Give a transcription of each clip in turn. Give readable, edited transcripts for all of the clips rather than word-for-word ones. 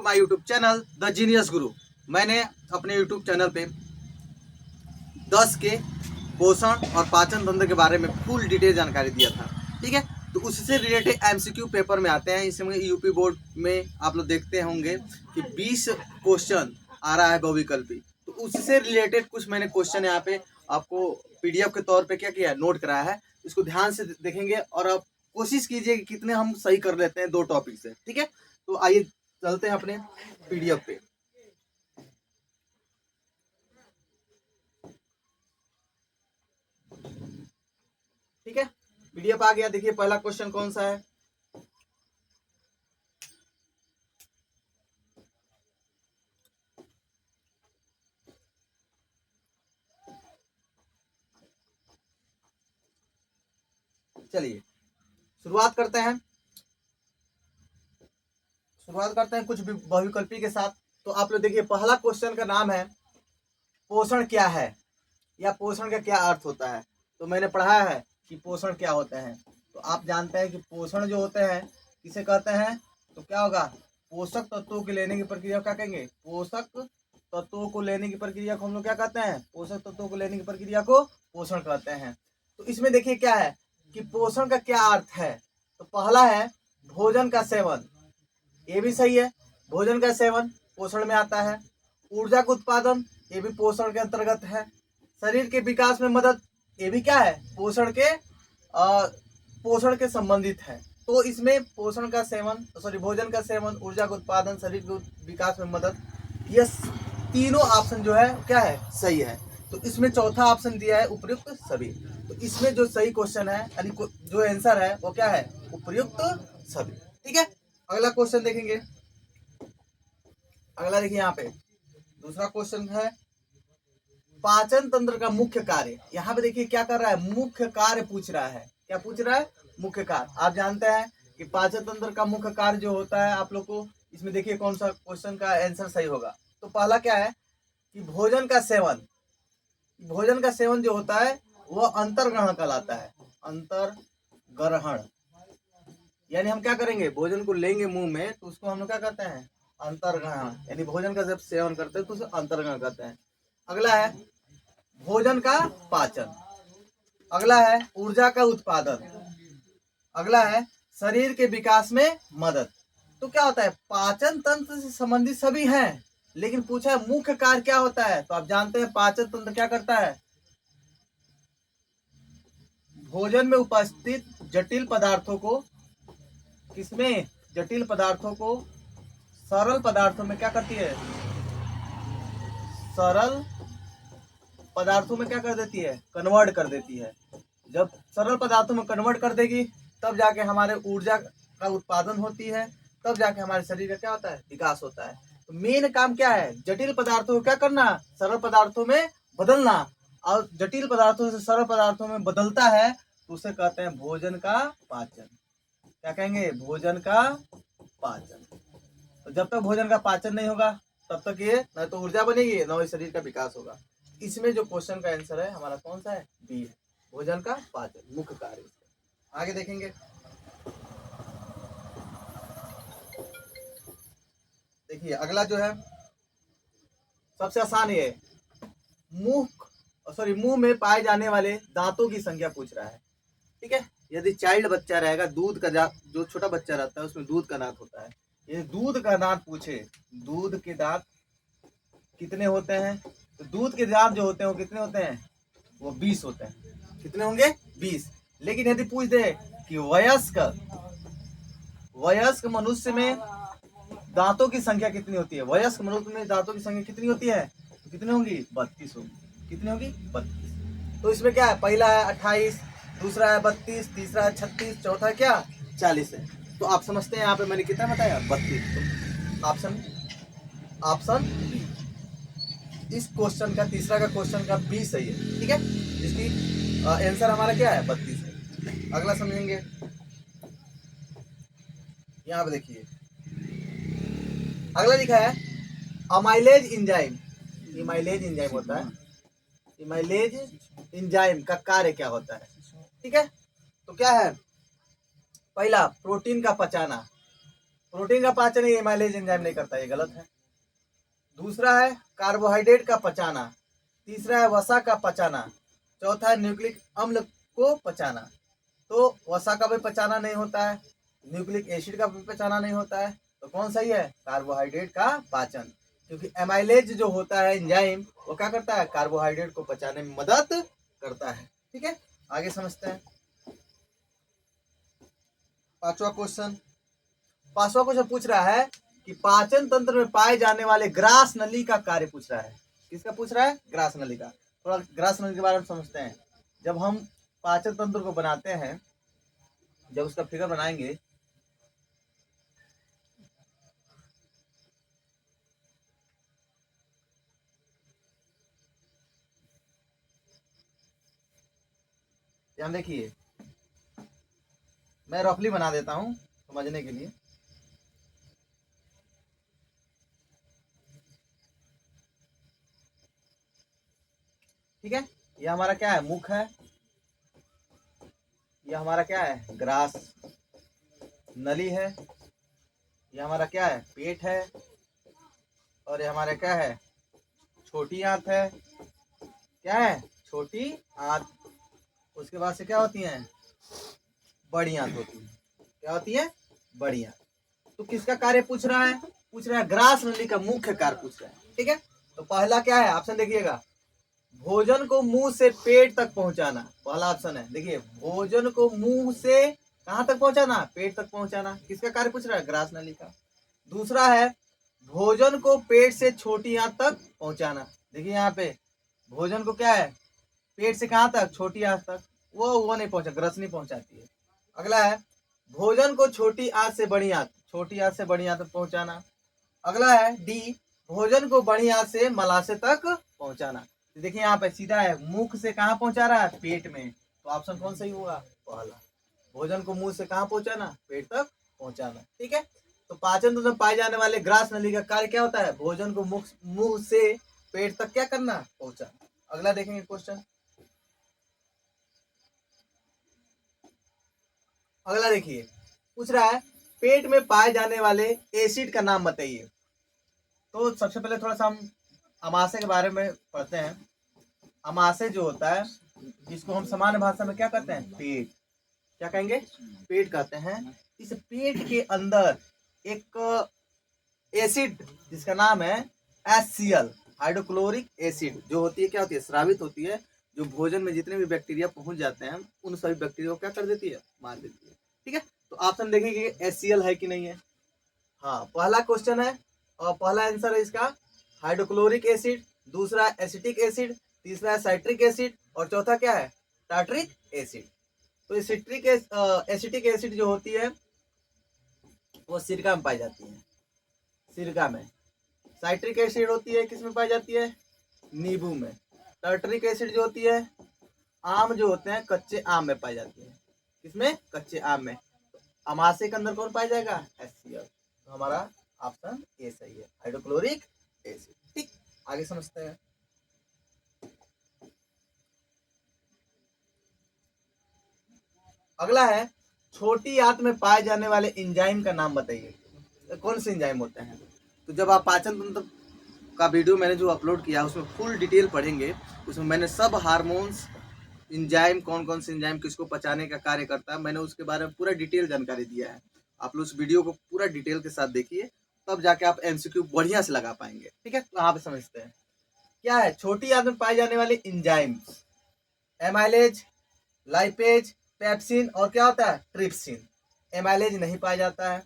My YouTube channel the genius गुरु। मैंने अपने YouTube channel पे 10 के पोषण और पाचन तंत्र के बारे में फुल डिटेल जानकारी दिया था। ठीक है, तो उससे रिलेटेड एमसीक्यू पेपर में आते हैं। इसमें यूपी बोर्ड में आप लोग देखते होंगे कि 20 क्वेश्चन आ रहा है बहुविकल्पी। तो उससे रिलेटेड कुछ मैंने क्वेश्चन यहाँ पे आपको पीडीएफ के तौर पे क्या किया है, नोट कराया है। इसको ध्यान से देखेंगे और आप कोशिश कीजिए कि कितने हम सही कर लेते हैं 2 टॉपिक से। ठीक है, तो आइए चलते हैं अपने पीडीएफ पे। ठीक है, पीडीएफ आ गया। देखिए पहला क्वेश्चन कौन सा है। चलिए शुरुआत करते हैं कुछ बहुविकल्पी के साथ। तो आप लोग देखिए पहला क्वेश्चन का नाम है पोषण क्या है, या पोषण का क्या अर्थ होता है। तो मैंने पढ़ा है कि पोषण क्या होते हैं। तो आप जानते हैं कि पोषण जो होते हैं किसे कहते हैं। तो क्या होगा, पोषक तत्वों के लेने की प्रक्रिया क्या कहेंगे, पोषक तत्वों को लेने की प्रक्रिया को हम लोग क्या कहते हैं, पोषक तत्वों को लेने की प्रक्रिया को पोषण कहते हैं। तो इसमें देखिए क्या है कि पोषण का क्या अर्थ है। तो पहला है भोजन का सेवन, ये भी सही है, भोजन का सेवन पोषण में आता है। ऊर्जा का उत्पादन, ये भी पोषण के अंतर्गत है। शरीर के विकास में मदद, ये भी क्या है, पोषण के संबंधित है। तो इसमें पोषण का सेवन भोजन का सेवन, ऊर्जा का उत्पादन, शरीर के विकास में मदद, ये तीनों ऑप्शन जो है क्या है, सही है। तो इसमें चौथा ऑप्शन दिया है उपर्युक्त सभी। तो इसमें जो सही क्वेश्चन है यानी जो आंसर है वो क्या है, उपर्युक्त सभी। ठीक है, अगला क्वेश्चन देखेंगे। अगला देखिए यहाँ पे दूसरा क्वेश्चन है पाचन तंत्र का मुख्य कार्य। यहाँ पे देखिए क्या कर रहा है, मुख्य कार्य पूछ रहा है। क्या पूछ रहा है, मुख्य कार्य। आप जानते हैं कि पाचन तंत्र का मुख्य कार्य जो होता है आप लोग को, इसमें देखिए कौन सा क्वेश्चन का आंसर सही होगा। तो पहला क्या है कि भोजन का सेवन जो होता है वो अंतर्ग्रहण कहलाता है। अंतर्ग्रहण यानी हम क्या करेंगे, भोजन को लेंगे मुंह में तो उसको हम लोग क्या कहते हैं, अंतर्ग्रहण। यानी भोजन का जब सेवन करते हैं तो उसे अंतर्ग्रहण कहते हैं। अगला है भोजन का पाचन। अगला है ऊर्जा का उत्पादन। अगला है शरीर के विकास में मदद। तो क्या होता है, पाचन तंत्र से संबंधित सभी हैं, लेकिन पूछा है मुख्य कार्य क्या होता है। तो आप जानते हैं पाचन तंत्र क्या करता है, भोजन में उपस्थित जटिल पदार्थों को, किसमें, जटिल पदार्थों को सरल पदार्थों में क्या करती है, सरल पदार्थों में क्या कर देती है, कन्वर्ट कर देती है। जब सरल पदार्थों में कन्वर्ट कर देगी तब जाके हमारे ऊर्जा का उत्पादन होती है, तब जाके हमारे शरीर का क्या होता है, विकास होता है। तो मेन काम क्या है, जटिल पदार्थों को क्या करना, सरल पदार्थों में बदलना। और जटिल पदार्थों से सरल पदार्थों में बदलता है तो उसे कहते हैं भोजन का पाचन। क्या कहेंगे, भोजन का पाचन। तो जब तक भोजन का पाचन नहीं होगा तब तक ये न तो ऊर्जा बनेगी न ही शरीर का विकास होगा। इसमें जो क्वेश्चन का आंसर है हमारा कौन सा है, बी है, भोजन का पाचन मुख्य कार्य। आगे देखेंगे, देखिए अगला जो है सबसे आसान ये मुंह में पाए जाने वाले दांतों की संख्या पूछ रहा है। ठीक है, यदि चाइल्ड बच्चा रहेगा, दूध का जो छोटा बच्चा रहता है उसमें दूध का दांत होता है। ये दूध का दांत पूछे, दूध के दांत कितने होते हैं। तो दूध के दांत जो होते हैं वो कितने होते हैं, वो 20 होते हैं। कितने होंगे, 20। लेकिन यदि पूछ दे कि वयस्क मनुष्य में दांतों की संख्या कितनी होती है, वयस्क मनुष्य में दांतों की संख्या कितनी होती है, तो कितनी होंगी, 32 होगी। कितनी होगी, 32। तो इसमें क्या है, पहला है 28, दूसरा है 32, तीसरा है 36, चौथा है क्या, 40 है। तो आप समझते हैं यहाँ पे मैंने कितना बताया, 32। तो ऑप्शन बी, इस क्वेश्चन का, तीसरा का क्वेश्चन का बी सही है। ठीक है, इसकी आंसर हमारा क्या है, 32 है। अगला समझेंगे, यहाँ पे देखिए अगला लिखा है अमाइलेज एंजाइम। इमाइलेज एंजाइम होता है, इमाइलेज एंजाइम का कार्य क्या होता है। ठीक है, तो क्या है, पहला प्रोटीन का पचाना, प्रोटीन का पाचन ये एमाइलेज एंजाइम नहीं करता, ये गलत है। दूसरा है कार्बोहाइड्रेट का पचाना, तीसरा है वसा का पचाना, चौथा है न्यूक्लिक अम्ल को पचाना। तो वसा का भी पचाना नहीं होता है, न्यूक्लिक एसिड का भी पचाना नहीं होता है, तो कौन सही है? कार्बोहाइड्रेट का पाचन। क्योंकि एमाइलेज जो होता है एंजाइम वो क्या करता है? कार्बोहाइड्रेट को पचाने में मदद करता है। ठीक है, आगे समझते हैं। पांचवा क्वेश्चन पूछ रहा है कि पाचन तंत्र में पाए जाने वाले ग्रास नली का कार्य पूछ रहा है। किसका पूछ रहा है? ग्रास नली का। थोड़ा ग्रास नली के बारे में समझते हैं। जब हम पाचन तंत्र को बनाते हैं, जब उसका फिगर बनाएंगे, ध्यान देखिए, मैं रफली बना देता हूं समझने के लिए। ठीक है, ये हमारा क्या है? मुख है। ये हमारा क्या है? ग्रास नली है। ये हमारा क्या है? पेट है। और ये हमारा क्या है? छोटी आंत है। क्या है? छोटी आंत। उसके बाद से क्या होती है? बड़ी आंत होती है। क्या होती है? बड़ी आंत। तो किसका कार्य पूछ रहा है? पूछ रहा है ग्रास नली का मुख्य कार्य पूछ रहा है। ठीक है, तो पहला क्या है? ऑप्शन देखिएगा, भोजन को मुंह से पेट तक पहुंचाना। पहला ऑप्शन है, देखिए, भोजन को मुंह से कहां तक पहुंचाना? पेट तक पहुंचाना। किसका कार्य पूछ रहा है? ग्रास नली का। दूसरा है भोजन को पेट से छोटी आंत तक पहुंचाना। देखिए यहाँ पे भोजन को क्या है? पेट से कहां तक? छोटी आंत तक। वो नहीं पहुंचा, ग्रस नहीं पहुंचाती है। अगला है भोजन को छोटी आंत से बड़ी आंत, छोटी आंत से बड़ी आंत तक पहुंचाना। अगला है डी, भोजन को बड़ी आंत से मलाशय तक पहुंचाना। देखिए यहाँ पे सीधा है, मुख से कहाँ पहुंचा रहा है? पेट में। तो ऑप्शन कौन सही हुआ? पहला। भोजन को मुंह से कहाँ पहुंचाना? पेट तक पहुंचाना। ठीक है, तो पाचन तंत्र में पाए जाने वाले ग्रास नली का कार्य क्या होता है? भोजन को मुंह से पेट तक क्या करना? पहुंचाना। अगला देखेंगे क्वेश्चन। अगला देखिए, पूछ रहा है पेट में पाए जाने वाले एसिड का नाम बताइए। तो सबसे पहले थोड़ा सा हम अमाशय के बारे में पढ़ते हैं। अमाशय जो होता है, जिसको हम सामान्य भाषा में क्या कहते हैं? पेट। क्या कहेंगे? पेट कहते हैं। इस पेट के अंदर एक एसिड जिसका नाम है HCl, हाइड्रोक्लोरिक एसिड, जो होती है क्या होती है? स्रावित होती है, जो भोजन में जितने भी बैक्टीरिया पहुंच जाते हैं उन सभी बैक्टीरिया को क्या कर देती है? मार देती है। ठीक है, तो ऑप्शन देखेंगे HCl है कि नहीं है। हाँ, पहला क्वेश्चन है और पहला आंसर है इसका हाइड्रोक्लोरिक एसिड, दूसरा एसिटिक एसिड, तीसरा साइट्रिक एसिड और चौथा क्या है? Tartaric acid. तो एसिटिक एसिड जो होती है वो सिरका में पाई जाती है, सिरका में। साइट्रिक एसिड होती है किस में पाई जाती है? नींबू में। टार्ट्रिक एसिड जो होती है आम जो होते हैं, कच्चे आम में पाई जाती है। किसमें? कच्चे आम में। तो अमाशय के अंदर कौन पाया जाएगा? HCl। तो हमारा ऑप्शन ए सही है, हाइड्रोक्लोरिक एसिड। ठीक, आगे समझते हैं। अगला है छोटी आंत में पाए जाने वाले एंजाइम का नाम बताइए। कौन से एंजाइम होते हैं? तो जब आप पाचन तंत्र का वीडियो मैंने जो अपलोड किया उसमें फुल डिटेल पढ़ेंगे। उसमें मैंने सब हार्मोन्स, एंजाइम, कौन कौन से एंजाइम किसको पचाने का कार्य करता है, मैंने उसके बारे में पूरा डिटेल जानकारी दिया है। आप लोग उस वीडियो को पूरा डिटेल के साथ देखिए, तब जाके आप MCQ बढ़िया से लगा पाएंगे। ठीक है, तो यहाँ पे समझते हैं क्या है छोटी आंत में पाए जाने वाले एंजाइम्स। एमाइलेज, लाइपेज, पेप्सिन और क्या होता है? ट्रिप्सिन। एमाइलेज नहीं पाया जाता है,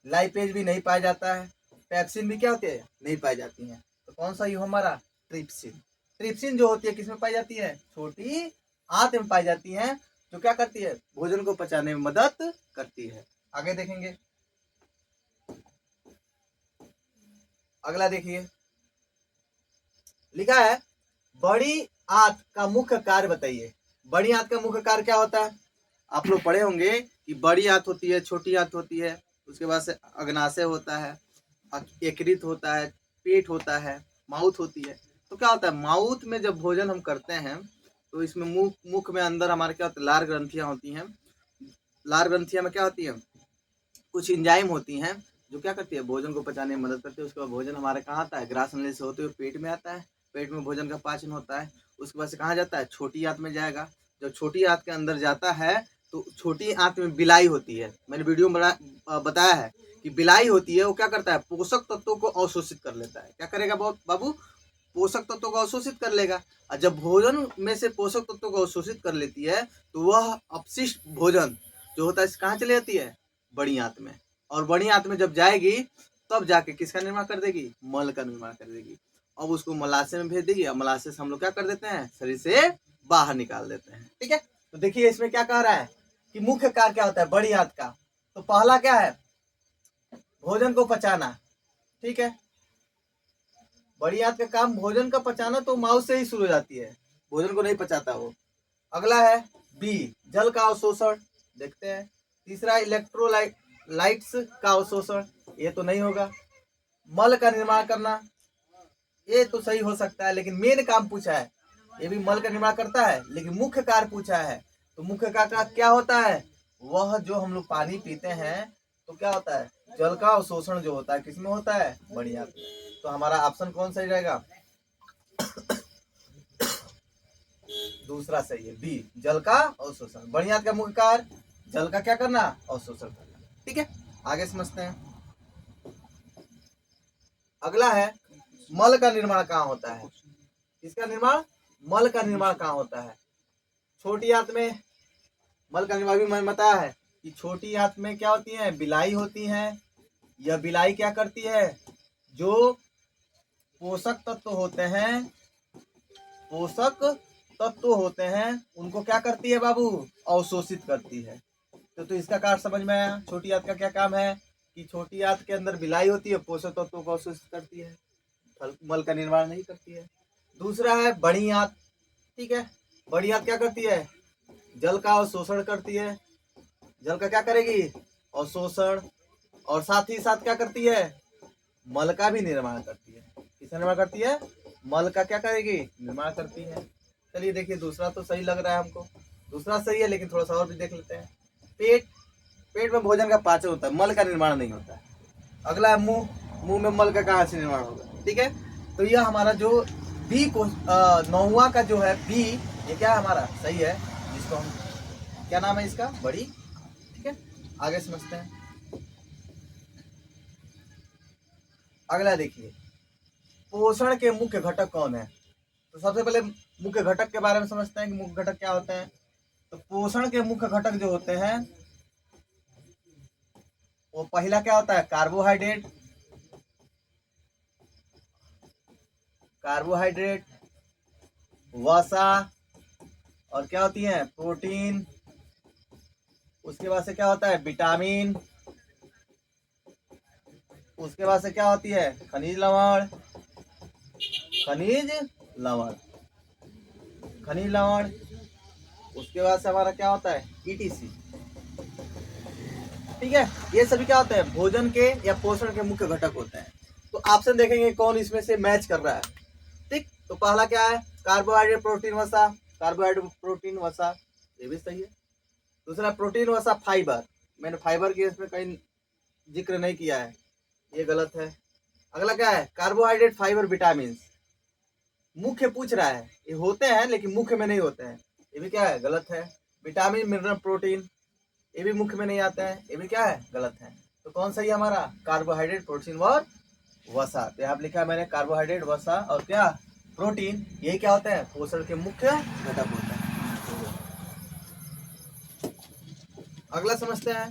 लाइपेज भी नहीं पाया जाता है, पेप्सिन भी क्या होती है? नहीं पाई जाती है। तो कौन सा यू हमारा? ट्रिप्सिन। ट्रिप्सिन जो होती है किसमें पाई जाती है? छोटी आंत में पाई जाती है, जो क्या करती है? भोजन को पचाने में मदद करती है। आगे देखेंगे। अगला देखिए, लिखा है बड़ी आंत का मुख्य कार्य बताइए। बड़ी आंत का मुख्य कार्य क्या होता है? आप लोग पढ़े होंगे कि बड़ी आंत होती है, छोटी आंत होती है, उसके बाद से अग्नाशय होता है, यकृत होता है, पेट होता है, माउथ होती है। तो क्या होता है? माउथ में जब भोजन हम करते हैं तो इसमें मुख में अंदर हमारे क्या होता है? लार ग्रंथियां होती हैं। लार ग्रंथियां में क्या होती है? कुछ एंजाइम होती हैं जो क्या करती है, भोजन को पचाने में मदद करती है। उसके बाद भोजन हमारे कहाँ आता है, ग्रास नली से होते हुए पेट में आता है। पेट में भोजन का पाचन होता है। उसके बाद से कहाँ जाता है, छोटी आंत में जाएगा। जब छोटी आंत के अंदर जाता है तो छोटी आंत में बिलाई होती है। मैंने वीडियो में बताया है कि बिलाई होती है, वो क्या करता है, पोषक तत्वों को अवशोषित कर लेता है। क्या करेगा बाबू, पोषक तत्वों को अवशोषित कर लेगा। और जब भोजन में से पोषक तत्वों को अवशोषित कर लेती है तो वह अपशिष्ट भोजन जो होता है कहाँ चली जाती है, बड़ी आंत में। और बड़ी आंत में जब जाएगी तब जाके किसका निर्माण कर देगी, मल का निर्माण कर देगी। अब उसको मलाशय में भेज देगी और मलाशय से हम लोग क्या कर देते हैं, शरीर से बाहर निकाल देते हैं। ठीक है, तो देखिए इसमें क्या कह रहा है कि मुख्य कार्य क्या होता है बड़ी आंत का। तो पहला क्या है, भोजन को पचाना। ठीक है, बड़ी आंत का काम भोजन का पचाना, तो माउस से ही शुरू हो जाती है, भोजन को नहीं पचाता वो। अगला है बी, जल का अवशोषण, देखते हैं। तीसरा इलेक्ट्रोलाइट्स का अवशोषण, ये तो नहीं होगा। मल का निर्माण करना, ये तो सही हो सकता है, लेकिन मेन काम पूछा है, ये भी मल का निर्माण करता है, लेकिन मुख्य कार्य पूछा है। तो मुख्य कार्य क्या होता है, वह जो हम लोग पानी पीते हैं तो क्या होता है, जल का अवशोषण जो होता है किसमें होता है, बड़ी आंत में। तो हमारा ऑप्शन कौन सही रहेगा, दूसरा सही है, बी, जल का अवशोषण। बड़ी आंत का मुख्य कार्य जल का क्या करना, अवशोषण करना। ठीक है, आगे समझते हैं। अगला है मल का निर्माण कहाँ होता है, इसका निर्माण, मल का निर्माण कहाँ होता है। छोटी आंत में मल का निर्माण भी मैंने बताया है कि छोटी आंत में क्या होती है, बिलाई होती है। यह बिलाई क्या करती है, जो पोषक तत्व होते हैं, पोषक तत्व होते हैं उनको क्या करती है बाबू, अवशोषित करती है। तो इसका कार्य समझ में आया। छोटी आंत का क्या काम है कि छोटी आंत के अंदर बिलाई होती है, पोषक तत्वों को अवशोषित करती है, मल का निर्माण नहीं करती है। दूसरा है बड़ी आंत। ठीक है, बड़ी आंत क्या करती है, जल का अवशोषण करती है। जल का क्या करेगी, अवशोषण, और साथ ही साथ क्या करती है, मल का भी निर्माण करती है। किसका निर्माण करती है, मल का क्या करेगी, निर्माण करती है। चलिए देखिए, दूसरा तो सही लग रहा है हमको, दूसरा सही है, लेकिन थोड़ा सा और भी देख लेते हैं। पेट, पेट में भोजन का पाचन होता है, मल का निर्माण नहीं होता है। अगला है मुंह, मुंह में मल का कहाँ से निर्माण होगा। ठीक है, तो यह हमारा जो बी को 9वां का जो है बी, ये क्या है हमारा सही है, जिसको हम क्या नाम है इसका, बड़ी। ठीक है, आगे समझते हैं। अगला देखिए, पोषण के मुख्य घटक कौन है। तो सबसे पहले मुख्य घटक के बारे में समझते हैं कि मुख्य घटक क्या होते हैं। तो पोषण के मुख्य घटक जो होते हैं वो पहला क्या होता है, कार्बोहाइड्रेट, कार्बोहाइड्रेट, वसा, और क्या होती है, प्रोटीन। उसके बाद से क्या होता है, विटामिन। उसके बाद से क्या होती है, खनिज लवण, खनिज लवण, खनिज लवण। उसके बाद से हमारा क्या होता है, ईटीसी। ठीक है, ये सभी क्या होते हैं, भोजन के या पोषण के मुख्य घटक होते हैं। तो ऑप्शन देखेंगे कौन इसमें से मैच कर रहा है। ठीक, तो पहला क्या है, कार्बोहाइड्रेट, प्रोटीन, वसा। कार्बोहाइड्रेट, प्रोटीन, वसा, ये भी सही है। दूसरा प्रोटीन, वसा, फाइबर। मैंने फाइबर की इसमें कहीं जिक्र नहीं किया है, ये गलत है। अगला क्या है, कार्बोहाइड्रेट, फाइबर, विटामिन। मुख्य पूछ रहा है, ये होते हैं लेकिन मुख्य में नहीं होते हैं, ये भी क्या है, गलत है। विटामिन, मिनरल, प्रोटीन, ये भी मुख्य में नहीं आता है, ये भी क्या है, गलत है। तो कौन सा ही हमारा, कार्बोहाइड्रेट, प्रोटीन और वसा। तो यहाँ लिखा है मैंने कार्बोहाइड्रेट, वसा और क्या, प्रोटीन, यही क्या होता है, पोषण के मुख्य घटक होता है। अगला समझते हैं,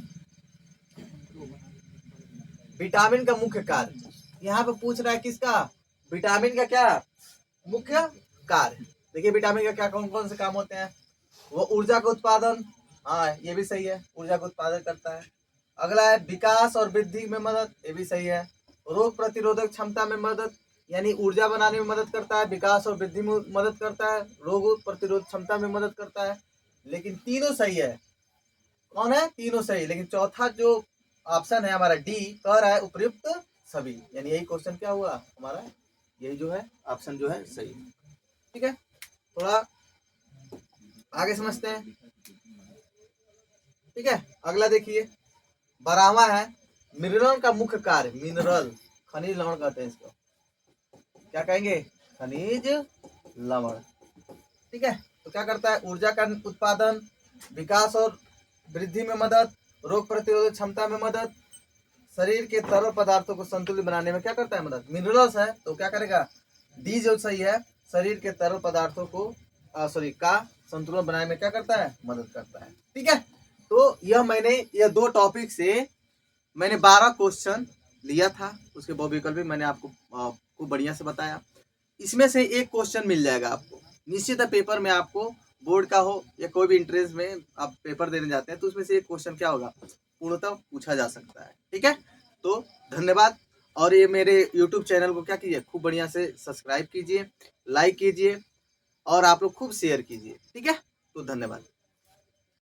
विटामिन का मुख्य कार्य। यहाँ पे पूछ रहा है किसका, विटामिन का क्या मुख्य कार्य। देखिए विटामिन का क्या कौन कौन से काम होते हैं, वो ऊर्जा का उत्पादन, हाँ ये भी सही है, ऊर्जा का उत्पादन करता है। अगला है विकास और वृद्धि में मदद, ये भी सही है। रोग प्रतिरोधक क्षमता में मदद, यानी ऊर्जा बनाने में मदद करता है, विकास और वृद्धि में मदद करता है, रोग प्रतिरोध क्षमता में मदद करता है। लेकिन तीनों सही है, कौन है, तीनों सही, लेकिन चौथा जो ऑप्शन है हमारा डी कह रहा है उपयुक्त सभी, यानी यही क्वेश्चन क्या हुआ हमारा, यही जो है ऑप्शन जो है सही। ठीक है, थोड़ा आगे समझते हैं। ठीक है, अगला देखिए, 12वां है मिनरल का मुख्य कार्य, मिनरल खनिज लवण कहते हैं इसको, क्या कहेंगे, खनिज लवण। ठीक है, तो क्या करता है, ऊर्जा का उत्पादन, विकास और वृद्धि में मदद, रोग प्रतिरोधक क्षमता में मदद, शरीर के तरल पदार्थों को संतुलित बनाने में क्या करता है मदद, मिनरल्स है तो क्या करेगा, डी जो सही है, शरीर के तरल पदार्थों को का संतुलन बनाने में क्या करता है, मदद करता है। ठीक है, तो यह 2 टॉपिक से मैंने 12 क्वेश्चन लिया था, उसके बहुविकल्पी मैंने आपको बढ़िया से बताया। इसमें से एक क्वेश्चन मिल जाएगा आपको, निश्चित है पेपर में आपको, बोर्ड का हो या कोई भी इंट्रेंस में आप पेपर देने जाते हैं तो उसमें से एक क्वेश्चन क्या होगा, पूर्णतः पूछा जा सकता है। ठीक है, तो धन्यवाद। और ये मेरे YouTube चैनल को क्या कीजिए, खूब बढ़िया से सब्सक्राइब कीजिए, लाइक कीजिए और आप लोग खूब शेयर कीजिए। ठीक है, तो धन्यवाद।